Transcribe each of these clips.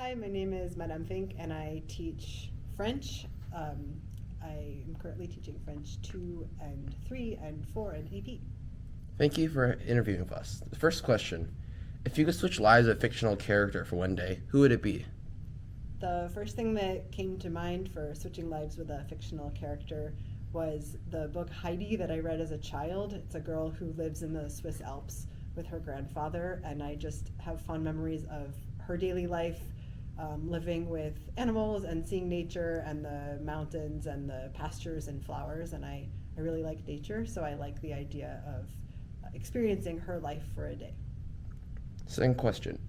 Hi, my name is Madame Finck, and I teach French. I am currently teaching French 2 and 3 and 4 and AP. Thank you for interviewing with us. The first question, if you could switch lives with a fictional character for one day, who would it be? The first thing that came to mind for switching lives with a fictional character was the book Heidi that I read as a child. It's a girl who lives in the Swiss Alps with her grandfather, and I just have fond memories of her daily life, living with animals and seeing nature and the mountains and the pastures and flowers, and I really like nature, so I like the idea of experiencing her life for a day. Second question,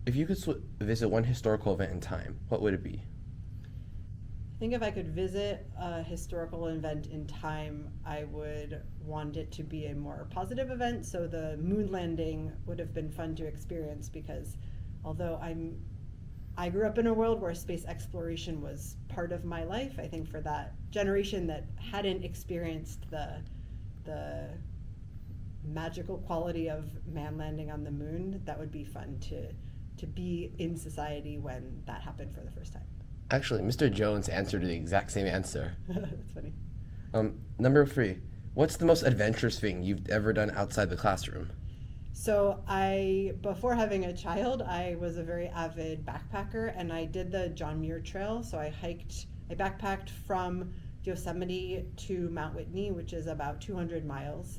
if you could visit one historical event in time, what would it be? I think if I could visit a historical event in time, I would want it to be a more positive event. So the moon landing would have been fun to experience because although I grew up in a world where space exploration was part of my life, I think for that generation that hadn't experienced the magical quality of man landing on the moon, that would be fun to be in society when that happened for the first time. Actually, Mr. Jones answered the exact same answer. That's funny. Number 3, what's the most adventurous thing you've ever done outside the classroom? So before having a child, I was a very avid backpacker, and I did the John Muir Trail. So I backpacked from Yosemite to Mount Whitney, which is about 200 miles.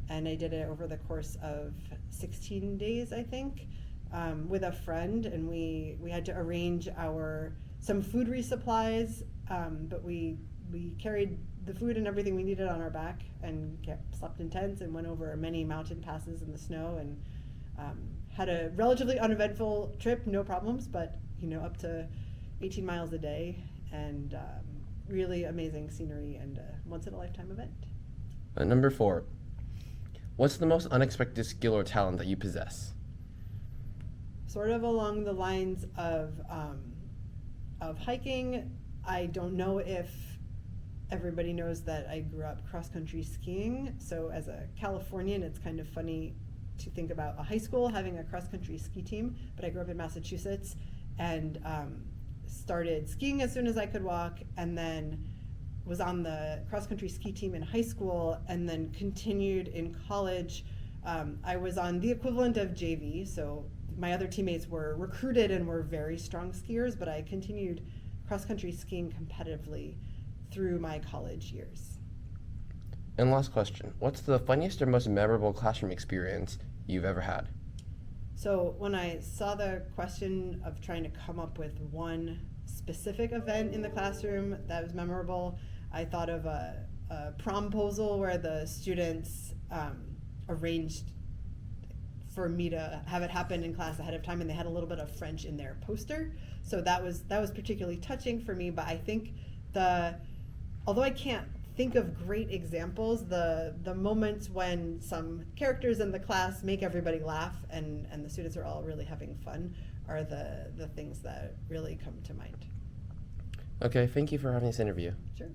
And I did it over the course of 16 days, I think, with a friend. And we had to arrange some food resupplies, but we carried the food and everything we needed on our back and slept in tents and went over many mountain passes in the snow and had a relatively uneventful trip, no problems, but up to 18 miles a day and really amazing scenery and a once-in-a-lifetime event. Number 4, what's the most unexpected skill or talent that you possess? Sort of along the lines of hiking. I don't know if everybody knows that I grew up cross-country skiing. So as a Californian, it's kind of funny to think about a high school having a cross-country ski team, but I grew up in Massachusetts and started skiing as soon as I could walk, and then was on the cross-country ski team in high school and then continued in college. I was on the equivalent of JV, so my other teammates were recruited and were very strong skiers, but I continued cross-country skiing competitively through my college years. And last question, what's the funniest or most memorable classroom experience you've ever had? So when I saw the question of trying to come up with one specific event in the classroom that was memorable, I thought of a promposal where the students arranged for me to have it happen in class ahead of time, and they had a little bit of French in their poster. So that was particularly touching for me, but I think although I can't think of great examples, the moments when some characters in the class make everybody laugh and the students are all really having fun are the things that really come to mind. Okay, thank you for having this interview. Sure.